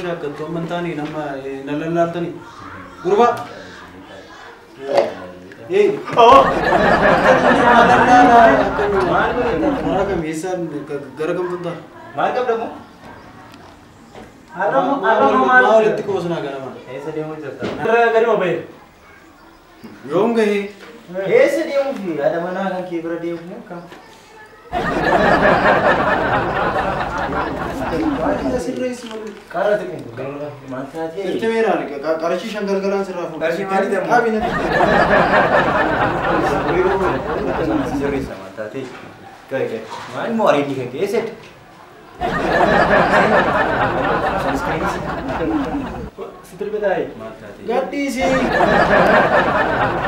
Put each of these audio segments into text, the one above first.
شاكت ومن ثاني لما نلالتني قربا ايه ما كم يسال غرقم تدا ما قبل مو ما ولدت كوسنا غنما ऐसे डेमो चलता है करी मोबाइल يوم गए ऐसे डेमो भी ada mana kan kibra demo का cara tekin manfaat ya itu merah nih karachi shanggal galan serafu karachi mari deh habis nih serius sama tadi kayak mana mau hari ini kayak set Setel beda ya? Ganti sih.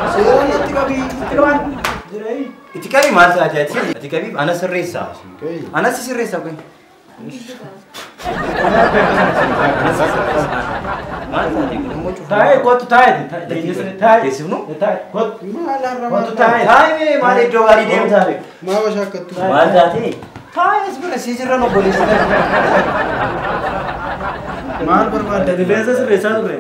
Sekarang ketika bi, Sekarang ketika bi masa aja sih. Ketika bi anak seresa. Anak sih seresa kan? Tahu kau tahu tahu kesini tahu kau kau tahu ni malah dua hari dia tahu. mau syakat tuh. Malah tadi tahu sebenarnya sih cerita no boleh sih. माल बर्बाद है वैसे से वैसा तो है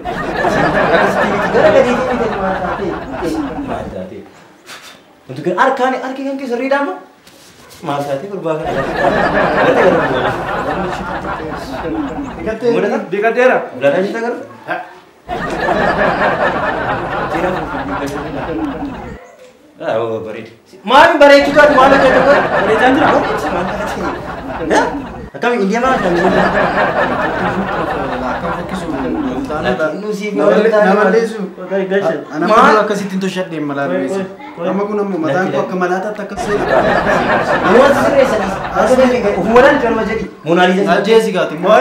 untuk arkan ki seri dama mal sate berbagai dekat daerah udah ada kita kan oh bari mal bari juga mal jadi kan bari jangan ya kami India mana kami nama desu anak muda kasih tinto shot deh malah desu nama aku nama mata aku kemalata tak kesel awal serius ada yang umuran cuma jadi Mona Lisa aja sih gati mau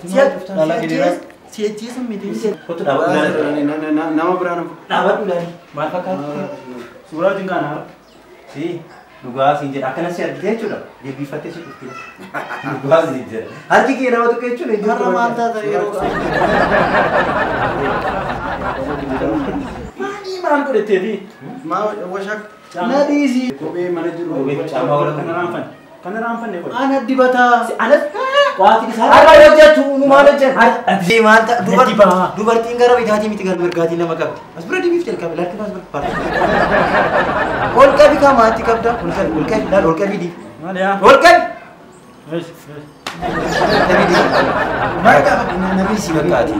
siap lagi dia siap sama dia foto dapat nama berapa dapat udah maaf kan surat tinggal apa sih Lugas injer akan nasi dia cura dia bifate sih itu lugas injer hati kira waktu kecil itu karena mata tadi mani mampu deh tadi mau wasak nadi sih kopi mana dulu sama orang karena rampan deh anak di bata anak wah tiga hari ada aja tuh numar aja di mata dua tinggal rapi hati mi tinggal berganti nama kap mas berarti biftel kap lagi mas berpar और क्या भी काम आती कब तक और क्या भी दी और क्या mereka nabi sih berkati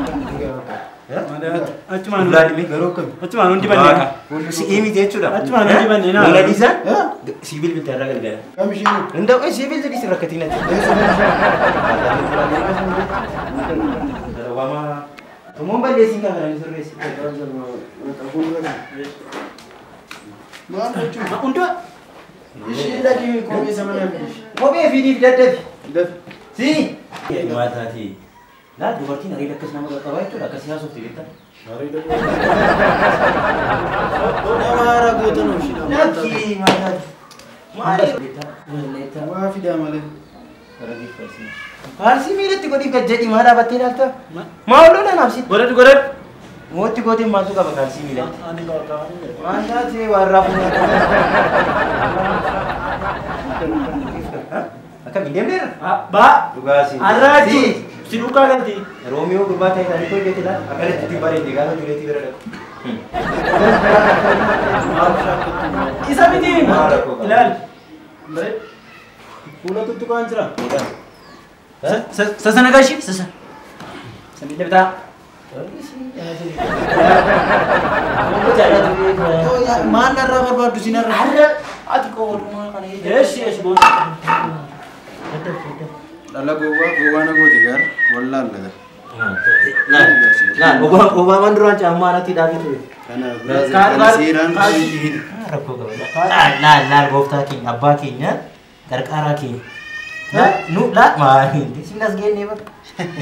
Acuman Vladimir Garokan acuman undi banding si ini dia sudah acuman undi banding Mona Lisa sibil bicara kan dia kami sini hendak sibil jadi serakatin aja Obama kamu balik sih kan hari sore sih Mau cuma untuk isi lagi kopi sama nabi kopi video dapat si mata hati lah dua kali hari dekat nama kata itu dah kasih hasil cerita hari dekat nama ragu tu nusi lagi mata cerita wah tidak malah lagi farsi milik tu kau jadi mana batin atau mau lu dah nafsi goret mau tu kau masuk apa farsi milik mana sih warap akan minjem dia ba juga sih ada tu siluka ganti Romeo berbaca tadi kau dia tidak akan jadi bari dia kalau jual tiga ada isa bitin ilal baik pula tu tukang cerah sasa nagashi sasa sambil dia betul mana rabar baru sini ada ati kau rumah kan yes bos Lala goa na go digar walla laga nah Obama nduran cama nanti dah gitu kana Brazil siran nah gofta king abba kingnya karkara king nu la ma di sini nas gini bang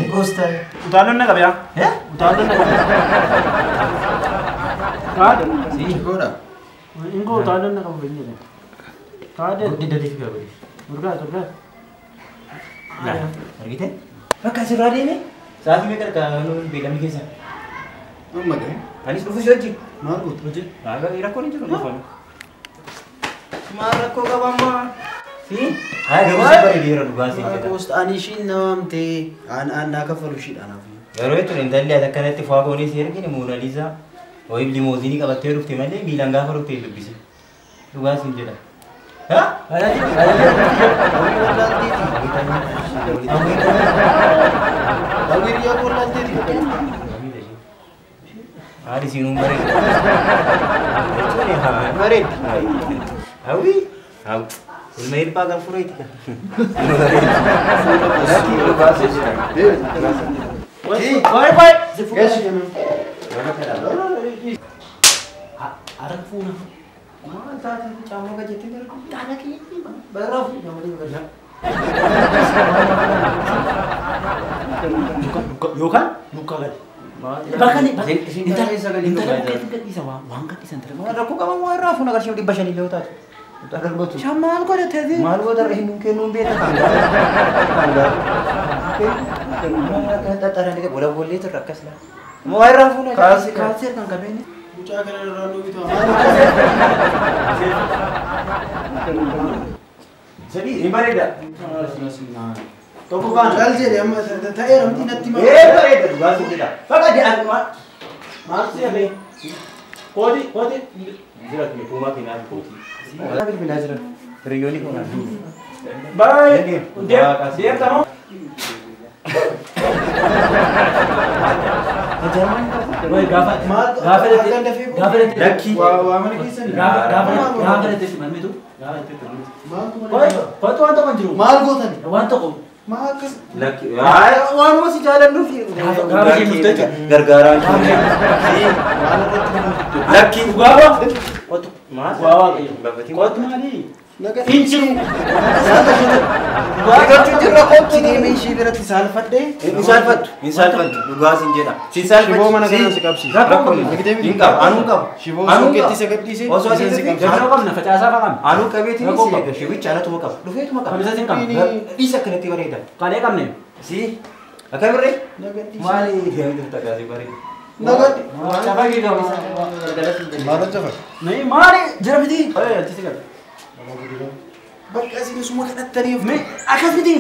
gosta utalon na kabya ya utalon na kada si goda ingo utalon na kabya ni kada di dari juga boleh urga nah gitu maka sudah ini saat ini kan bilang gitu sih Amma deh anis profesor margut agak ira kau ni juga apa marah kau mama si ada apa sih beri dia orang sih aku anishin namte an nakafalu shit anafi Garuu jechuun intalli as akkanatti fa'aa goonee si ergine Moonaliisaa wayii limooziinii qabattee dhufte malee miilaan gaafa dhufte dubbise. Dhugaa siin jedha. Haadhi siinuun bareeda. Bareeda. Hawwii. Ilma hirphaa kan fureeti kan. Yookaan muka gadi. Bahkan intala waan gadhiisan ture. Rakkoo qaban waan raafuun agarsiisu 500 illee taatu. Dargatu. Shamaan godhatee. Maal godhatee hin kennuun beekta kan Xaxaranii wala bollee turre akkas laa. Moo waan raafuun kaasee kan qabeenya. Mucaa kana irraa nu bitaa. Sadii hin bareeda. Tokko kan jaal jedhe amma ta'ee ramtii natti maal. Bareeda dhugaa si jedha. Faqa jedhan maal si jedhee. Kooti jira kuni kumaa keenyaaf kooti. Mana bilbilaa jira. Hiriyoonni kun as. Baay'ee deemtamoo. Wai gaafa Dakki. Waa mana keessanii. Gaafa deetti malmitu. Kootu waan tokko hin jiru. Maal gootani? Waan tokko. Maal akkas? Lakki. Waanuma si jaalannuuf. Gaafa jennuuf gargaaraan. Lakki. Gaafa. Kootu. Maal? Kootu maali? Injiru. Eeggachuu jirra kootu. Deemee ishee biratti saalfadhee. Hin saalfattu. Dhugaa sin jedha. Shiboo mana kana si qabsiisa. Hin qabu. Anuu qabu. Shiboo sokkeetti isa gadhiise. Osoo asii si Gaafa qabna facaasaa qabna. Anuu qabeetiin si eega. Shibicha anatuma qaba. Dhufeetuma qaba. Kamisa sin qabna. Dhiisa akkanatti bareeda. Qalee qabne. Si. Akka birree. Maali? Deemtu tagaasi bareeda. Nagadi. Cafaa giidhaa. Maal jafa? Maali jira miti. Achi si qabna. Bakka isin suma kadhattaniif. Akkas miti.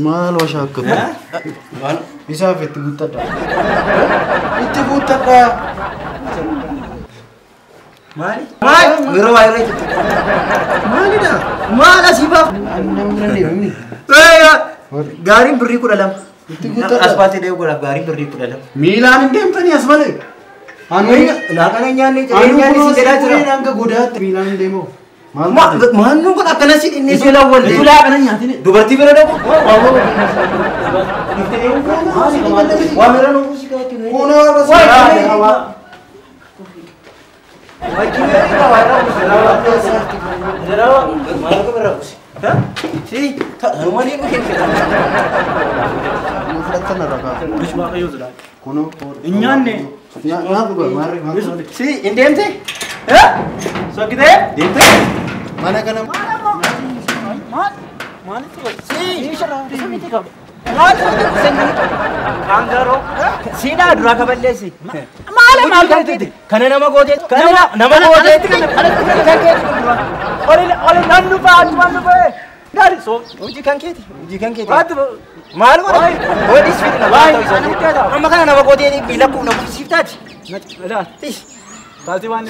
Maal washaakka? Maal? Isaaf itti guuttadha. Itti guuttadha. Maali? Maal? Yeroo waa'ee irratti. Maalidha? Maal asii baaf? Namni deemni. Gaariin birrii 12. Itti guuttadha. Asfaaltii deemu godhaaf gaariin birrii 12. Miilaan hin deemtanii as malee. Laaqana nyaanni si jedhaa jira. Hanga godaatti miilaan hin deemu. Maannu kun akkana si dhinnee si lawwallee. Itu laaqana nyaatini. Dubartii bira dhaqu. Waa mira nuuf si qabatti. Kuna warra mana kana Kangaro. Sida dura kaballeesi. Maal galtiti? Kana nama goote. Nama goote. Oli nannu faa. Dari so. Uji kan keeti. Maal wala? Odis fitna. Amma kana nama goote bilaku na siftaati. Kalti waan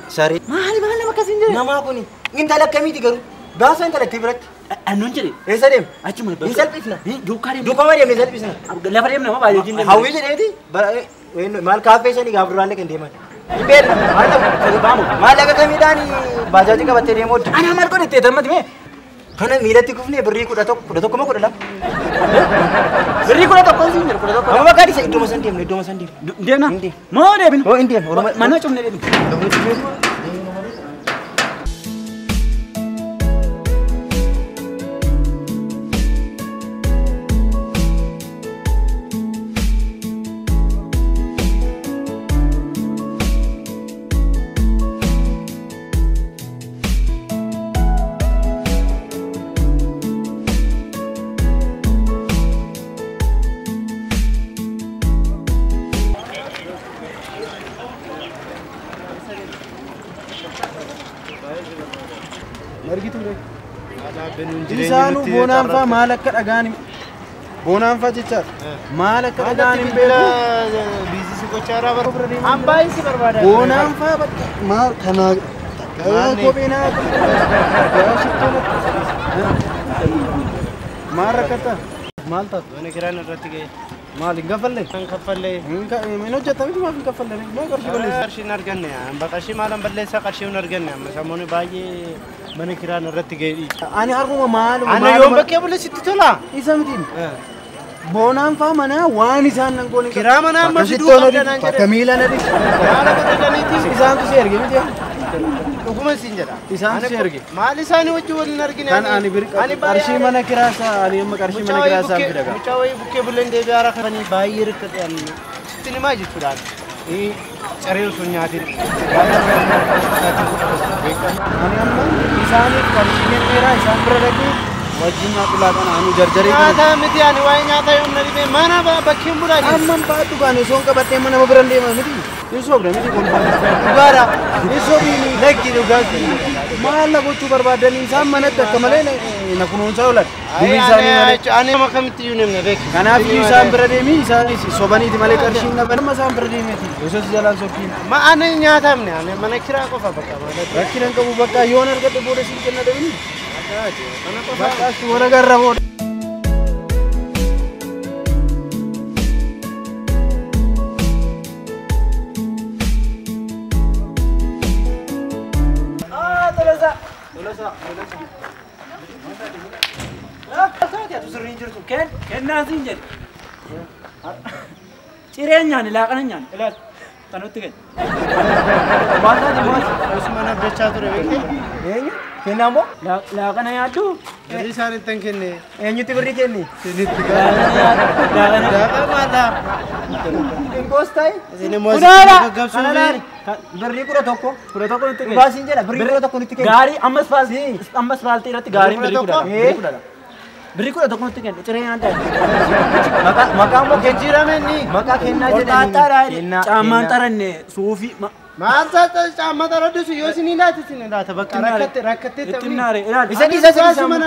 Sari. Maal nama kasin jira? Nama kuni. Intala kamiiti garuu? Gaasa intala itti biratti. annon jedhe Eessa deem? achuma Hin salphisna. duukaa deemna Duukaa malee hin salphisna. lafa deemna moo baay'ee jin Hawwii jedheeti maal kaaffee shanii gaafurraalee kan deeman. Hin beekna maal laga kamiidhaan baajaajii qabattee deemoo ana maal godhattee tammati mee kana miilatti kufnee birrii 11 11 moo 12 birrii 11 siin jira 11 amma bakka dhisa iddoo san deemna deemna Hindi. moo deebinu oo hin deemna mana cumne deebinu Isaanuu boonaan fa'aa maal akka dhagaani boonaan fa'aa jecha maal akka dhagaani beeku biizisi gochaa irraa barbaada. Ambaayii si barbaada. boonaan fa'aa maal kana kophee naa maal rakkata maal taatu Mana kiraan irratti ga'e. maal hin gaffalle Kan kaffallee. hin hojjetamiti maaf hin gaffalle moo qarshii balleessa Qarshiin arganne. Amba qarshii maalan balleessaa qarshii hin arganne. Amma sammuni baay'ee mana kiraan irratti ga'e. ani har'uma maal Ana yoon bakkee bulee sitti tola. isa mitiin boonaan fa'aa mana waan isaan nan goone Kiraa manaa amma fiduu qabdanaan jedhe. bakka miila na dhiisu Haala godhataniitiif isaantu si erge miti dhuguma siin jedha. Isaan si erge. Maal isaanii wajjin waliin argine. kan ani qarshii mana kiraasaa ani amma qarshii mana kiraasaa fidaga Mucaa wayii bukkee buleen deebi'aa rakkatanii baay'ee rikkate ani sitti himaa jechuudhaan. Caree osoo nyaatin. ani amma isaaniif qarshii kenneera isaan bira dhaqee wajjin nyaatu laaqana anu jarjaree Nyaataa miti ani waa'ee nyaataa yoom na dhibee mana bakkeen bulaa jiru. amman baadhu kan osoon qabadhee mana bira deema miti isoobda miti kun Dhugaadha. isoobiini Lakki dhugaatii. maal na gochuu barbaadanii isaan manatti akka malee na kunuunsaa oolan durii isaanii malee Ani nama kamitti iyyuu namni beeku. kanaaf iyyuu isaan bira deemii isaanis sobaniiti malee qarshiin dhaban amma isaan bira deemeeti osoo si jalaan sokkiin Ma ani nyaatamne ani mana kiraa qofa bakka malee. rakkinan qabu bakka yoon argadhe booda siin kenna dhabini bakka achi wala garra booda Kennaatiin jedhe. Cireenyaan laaqananyaan ilaal kanutti kenna. Maallaati maati? Osuma abdachaa ture beekte. Eenyu? Kennaan boo? Laaqana yaaddu. Birrii isaanitti hin kenne. Eenyutti birrii kenni? Sinitti Laaqana gaafa maallaa. Inkoos ta'e? Isin immoo Kunaala! gaggabsuu Birrii kudha tokko. kudha tokko nutti kenna. Dhugaasiin jedha birrii kudha tokko nutti kenni. Gaarii ammas faaltii irratti gaarii birrii kudha. Birrii kudha. Birrii kudha tokko nutti kenna. Cireenyaan ta'e. Maqaan boo jijjiirame inni. maqaa kennaa jedhanii. Caammaan xaranne suufii. Maal caammaa taraddisu yoo isin ilaate isin ilaata bakka rakkattee Ittiin naare ilaali. Isa dhiisa isa dhiisa. mana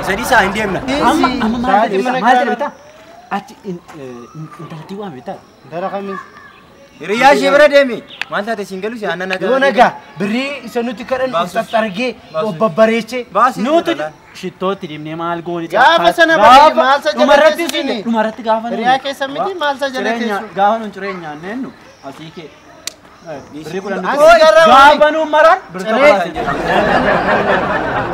Isa dhiisaa hin deemna. Amma maal jedhe bitaa? Achi intalatti waan bitaa? dara kamiin. Hiriyaa ishee bira deemi. Maal taate siin galu si aannan nagaa. Yoo nagaa birrii isa nuti kadhan uffata argee babbareechee. Baasii. Nuti shittootti deemnee maal goone Gaafa sana baay'ee maal sa jala teessu dhumarratti gaafa Hiriyaa keessa miti maal sa jala teessu. gaafa nun cireenyaan neennu asii kee birrii kudhan nuti Asii garra gaafa nuun maran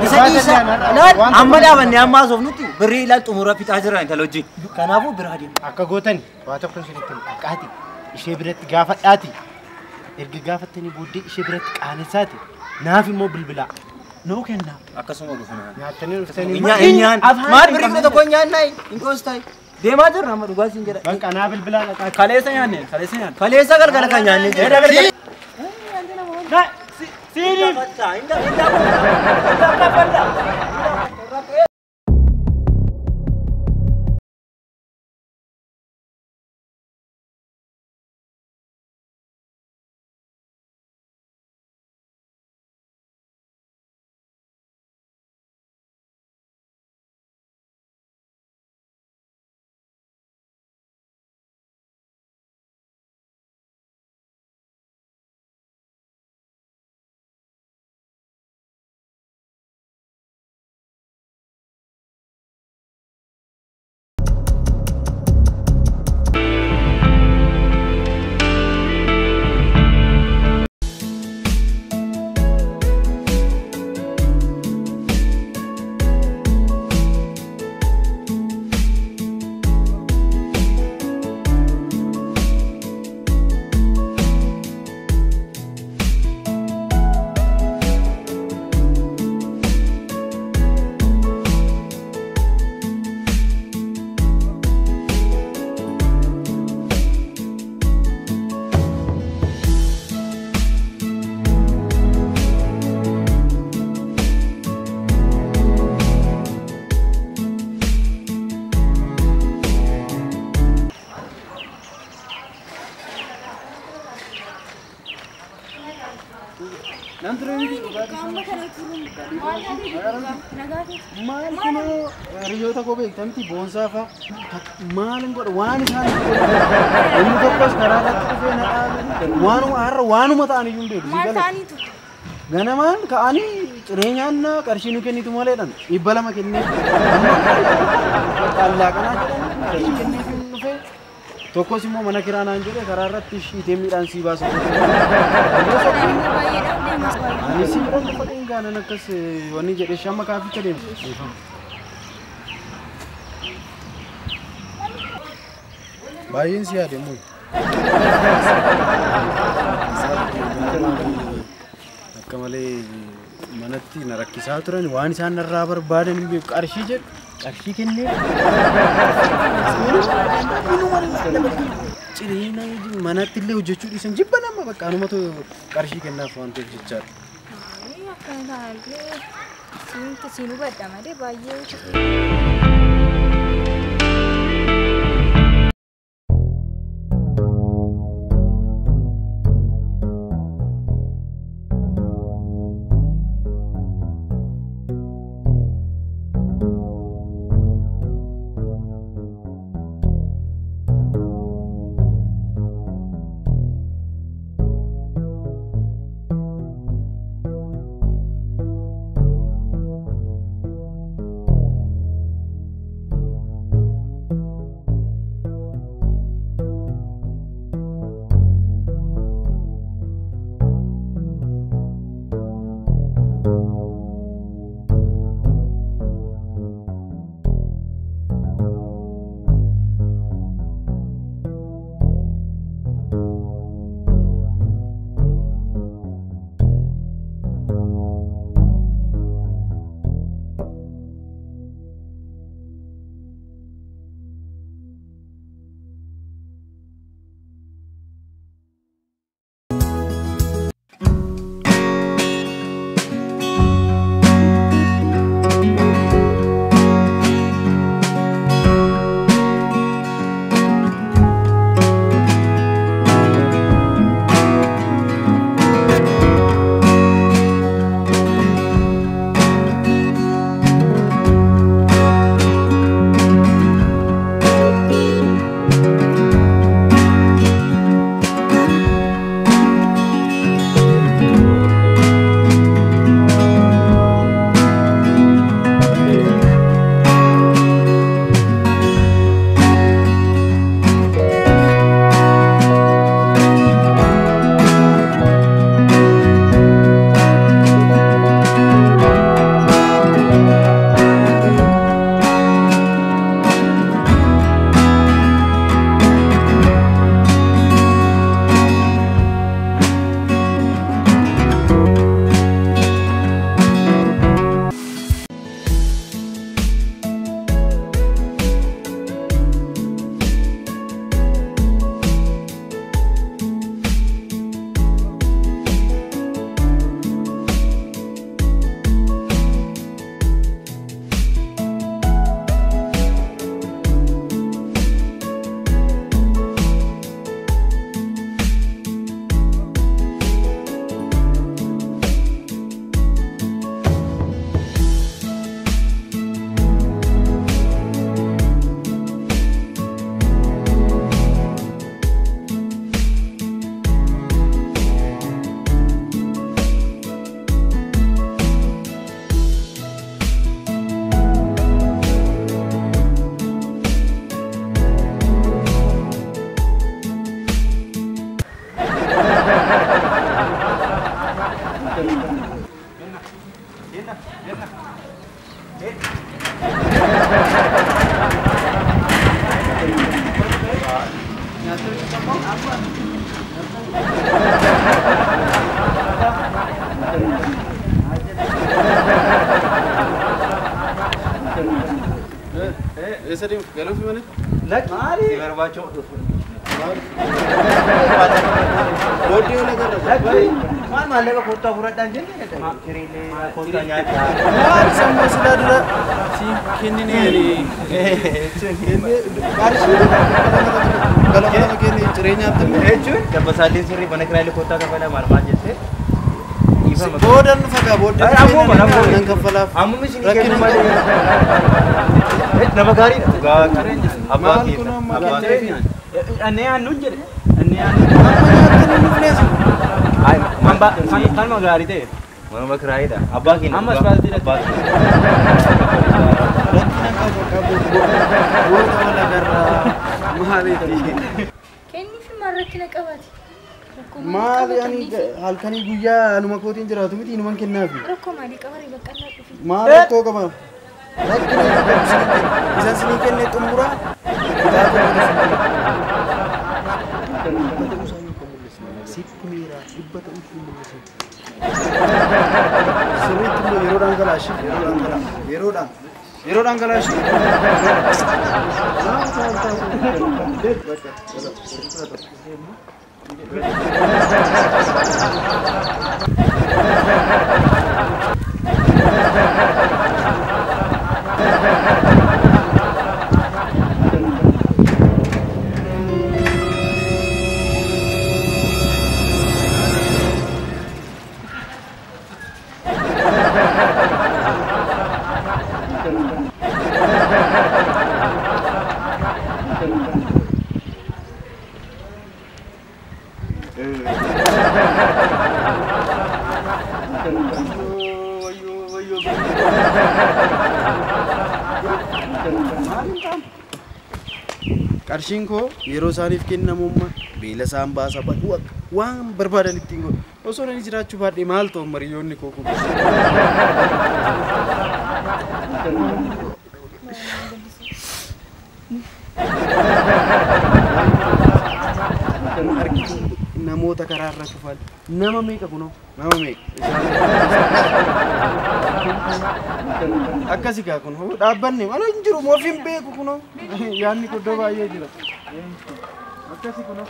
Isa dhiisa. Laal amma dhaabannee amma asoof nuti birrii ilaal xumura fixaa jira intala wajjin. Kanaafuu biraa deemu. Akka gootan waa tokko isinitti dhaqaati. Ishee biratti gaafadhaati. Erga gaafattanii booddee ishee biratti qaanessaati. Naaf immoo bilbilaa. nuu kenna. Akkasuma dhufana. Nyaattanii dhuftanii Inyaan. Maal birrii kudha tokko nyaannaa inkoos ta'e. Deemaa jirra amma dhugaasiin jedha. bakka naa bilbilaa dhaqaati. Kaleessa nyaanne kaleessa nyaanne. Kaleessa galgala kan nyaannee jira. Siiniin. Inda Maal kunoo hiriyoota koo beektamti boonsaa fa'a maalin godha waan isaan inni tokkos karaa irratti dhufee na dhaabe waanuma har'a waanuma ta'an iyyuu hin beeku. Maal ta'aniitu? Ganamaan ka'anii cireenyaan qarshii nu kennitu maleedhaan 200 kennee qaallaqanaa jedhanii qarshii kenniitu dhufee tokkos immoo mana kiraa naan jedhe karaa irratti shiitee midhaan sii baasa. Ani si bira dhufadheen gaanan akkas wanni jedhe shamma kaaficha deemu. Baay'een si yaademu. Akka malee manatti na rakkisaa turan waan isaan narraa barbaadan hin beeku qarshii jedhu qarshii kennee cireena manatti illee hojjechuu dhiisan jibba nama bakka anumatu qarshii kennaaf waan ta'eef jechaadha. Akkana illee siin hubadha malee baay'ee. Esadim galu fi mana? Lak mari barbacho. Bodi wala garra. Lak maal maal lega kota furadhan jenne kirele kota nyaata. Maal samma sila dura si kennine ni. Qarshi gala kenne jireenya abtan. Ejun dabbasalin sirri mana kirale kota kafala maal maal jette. Boodan fagaa booddee nan kaffalaaf. Amma isin kennu malee. Nama gaariidha. Dhugaa qareenya. Abbaa keenya. Annee aannuun jedhe. Annee aannuun. Ay, kan magaarii ta'e. Mana makiraayidha. Abbaa keenya. Amma asfaaltii dha. Abbaa keenya. Boota wala garraa maaliiti? Kenni fi marrakkina qabaati. Maali ani halkanii guyyaa anuma kootiin jiraatu miti inuman kennaafi. Rakkoo maalii qabaree bakka allaa dhufi. Maal rakkoo qaba? Rakkina isaan sinii kenne xumuraa. Sitti miira dhibba ta'uu fi mul'isa. Sirriitti immoo yeroodhaan galaashi yeroodhaan galaashi. Qarshiin koo yeroo isaaniif kennamummaa beela isaan baasa baduu waan barbaadan ittiin godhu osoo inni jiraachuu baadhee maal ta'u mariyoonni koo kun. Namoota karaa irra kufan nama meeqa kunoo nama meeqa akkasi gaa kun dhaabbanne mana hin jiru moof hin beeku kunoo yaanni guddoo baay'ee jira akkasi kunoo.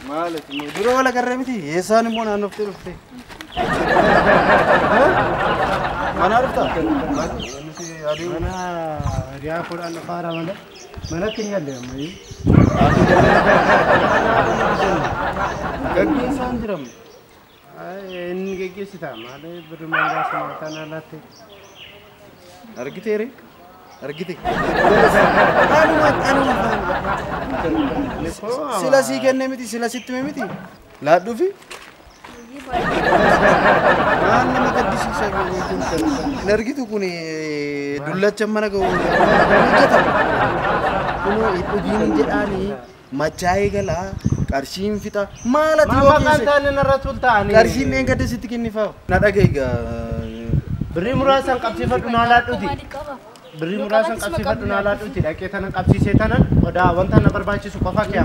Maalati dura wala garree miti eessaan immoo naannoftee dhuftee. Mana dhufta? Mana riyaa fuudhaan faara malee manatti hin galle ammayyu. Gaggeessaan jiramu. Inni geggeessita malee birrumaan baasuma kan alaatti. Argiteere? Argite? Sila sii kenne miti sila sitti mee miti? Laadhuufi? Maal nama gaddisiisa kun hin argitu kun dullacha mana ga'u hojjeta. Kunoo dhugiin jedhaanii machaa'ee galaa qarshiin fixa maalati yoo keessa. Maqaan taane narra tultaani. Qarshiin een gadda sitti kennifaa'u. Na dhaga'iga. Birrii muraasaan qabsiifadhu naa laadhuuti. Birrii muraasaan qabsiifadhu naa laadhuuti. Dhaqee tanan qabsiisee tanan odaa wanta na barbaachisu qofaa kee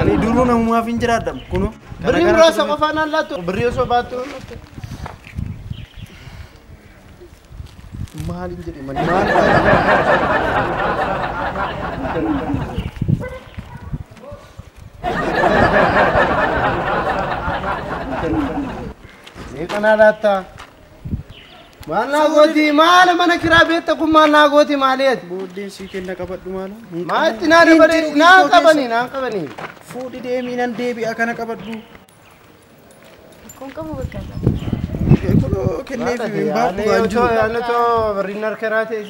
ani duru namumaaf hin jiraadham kuno birrii muraasa qofaa naan laattu birrii osoo baattu maal hin jedhe maal meeqanaa laatta maal naa gooti maal mana kiraa beetta kun maal naa gooti maaliiti booddeen sii kenna qabadhu maala maatti naa dabalee naan qabanii fuudhi deemii nan deebi'a kana qabadhu kun qabu bakka kunoo kenneef hin baadhu waan jiru anatoo birriin harkanaa ta'e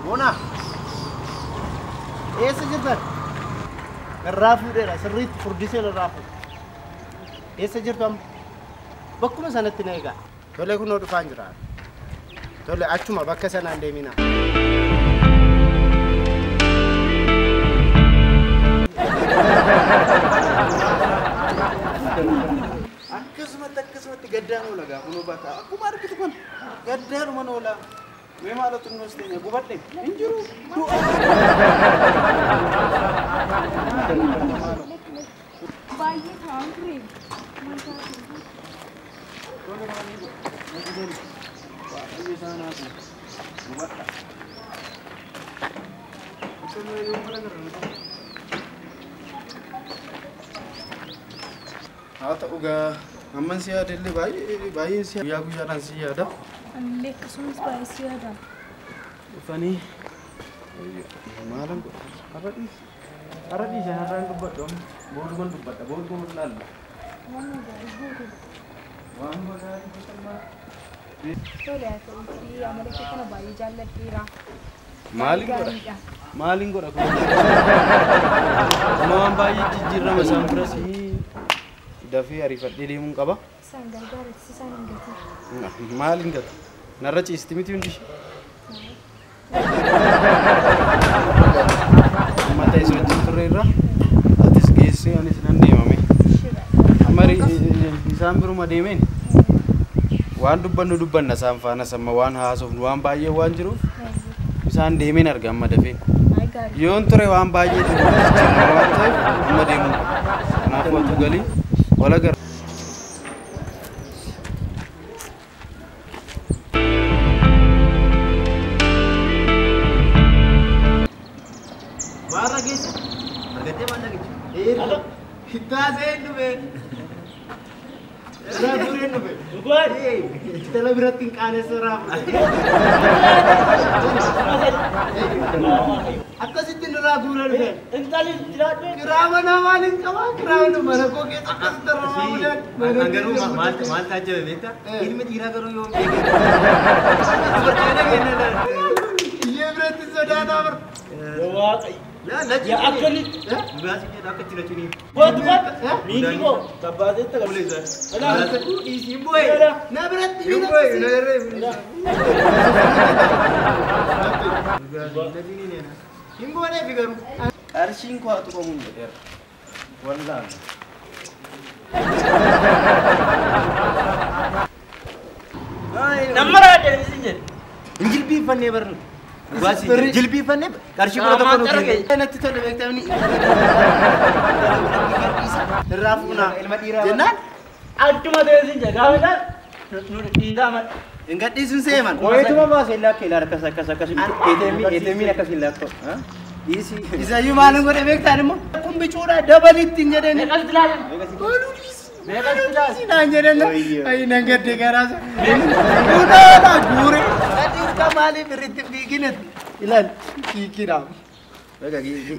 Bona. Eessa jirtan? Irraa fuudheera sirriitti furdisee irraa fuudhe. Eessa jirtu amma? Bakkuma sanatti na eegaa. Tole kunoo dhufaan jira. Tole achuma bakka sanaan deemina. Akkasumatti gaddaan oola gaa kunoo bakka akkuma argitu kun gaddaanuma oola. Mee maalatu nuus teenya gubadhe hin jiru baay'ee ta'an ture. haa ta'u gaa amman si yaadallee baay'ee si guyyaa guyyaadhaan si yaada. Anillee akkasumas baay'ee si yaada. Dhufanii maalan godha? Har'a dhiisee har'aan dubbadhu booduman dubbadha booduman ilaalla. Waan gaarii gootu. Waan gaarii godhamaa. Tole haa ta'uutii amala kee kana baay'ee jaalladheera. Maaliin godha kun? Amma waan baay'ee jijjiirama isaan biras dafee ariifadhee deemuun qaba. Isaan gargaaratti isaan hin gatii. Maaliin gata? Narra ciisti miti hundi ishee. Amma ta'e isa wajjin turre irra atis geessee anis nan deemame. Amma isaan biruma deemeen waan dubbanna isaan faana samma waan haasofnu waan baay'ee waan jiruuf isaan deemeen arga amma dafee. Yoon ture waan baay'ee waan ta'eef amma deemuun qaba. Kanaafuu atu galii wal agarra. Hitaaseen dhufe. Raafureen dhufe. Tala biratti hin qaanessu raafure. Akkasitti nu raafuree dhufe. Kiraama namaan hin qabaa. Kiraama mana koo keessa akkasitti raafuree. Garuu maal taajjabe beektaa? Ilmi dhiiraa garuu yoo Iyyee biratti sodaataa bara. لا لا يا أكلي بس كده أكلي لتوني Buat minggu kok tabadet tak boleh sah. لا isi boy Nabrat boy nare Imbo ne figaru Qarshiin koo atu qabuun jedheera. Wallaan. Nama ada di sini. Jilbi fanne barnu Wasi jilbi fanne karshi ko to kono natti tolle beektamni. Raafuna ilma dhiiraa. Jennaan Adduma di sini jaga tidak mat. Enggak dhiisuun seeman. Wayituma baase lakke ila akkas etemi akkas lakko ha isi Isayyuu maalin godhe beektaan immoo kun bicuudha dabalitti hin jedhani. Mereka tidak. Mereka tidak. Sinaan jedhan ayi nan gadde garaasa. Budaadha guure. Ati urka maaliif irratti fiiginet ilaal kiikira.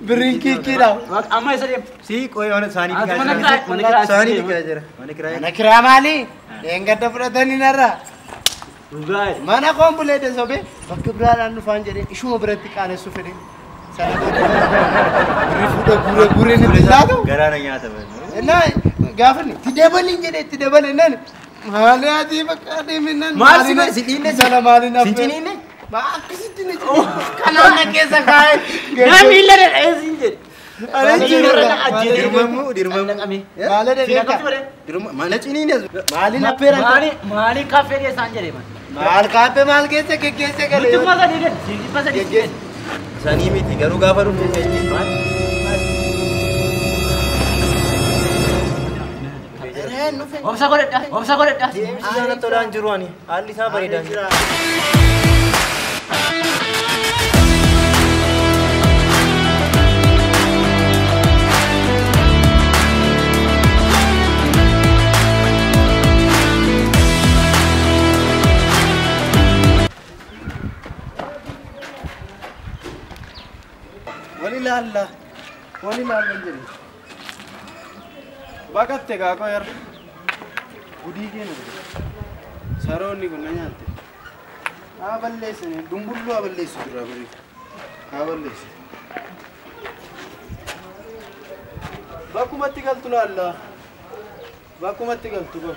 Birin kiikira. Amma isa dia. si koy ona sani Mana kira? sani dikira jira mana kira Mana kiraa maali? Eengadda fudhatanii narra. Rugai. Mana koon buleede sobe bakka biraadhaan dhufaan jedhee ishuma biratti qaanessu fedhe. Sana booda birri fuudha guure nitti laatu. garana nyaata ba Naa gaafanni itti dabaliin jedhee itti dabale nan maali ati bakka deeminnan Maal si godhe? Si dhiinne? sana maaliin hafe Sinciniinne? Ma akkasitti ni kanoonna keessa kaa'e Kami illa ada sini. dirmamu maala deebiika mana ciniine maaliin affeeran Mali kafe dia sanjare man. maal kaappe maal keessa geggeesse galee Itu masa dia kan? Sini masa dia. sanii miti garuu gaafa dhufte seetiin maal Obsa kodet dah. Obsa kodet dah. Sana todaan jiru ani haalli isaa bareedaa jira. Walilaalla jedhu. Baqatte gaakoo yar. Gudii keenya godhe. Saroonni kun na nyaatte. Haa balleessine dumbulluu haa balleessu dura bari. Haa balleessu. Bakkumatti galtu laalla. Bakkumatti galtu go.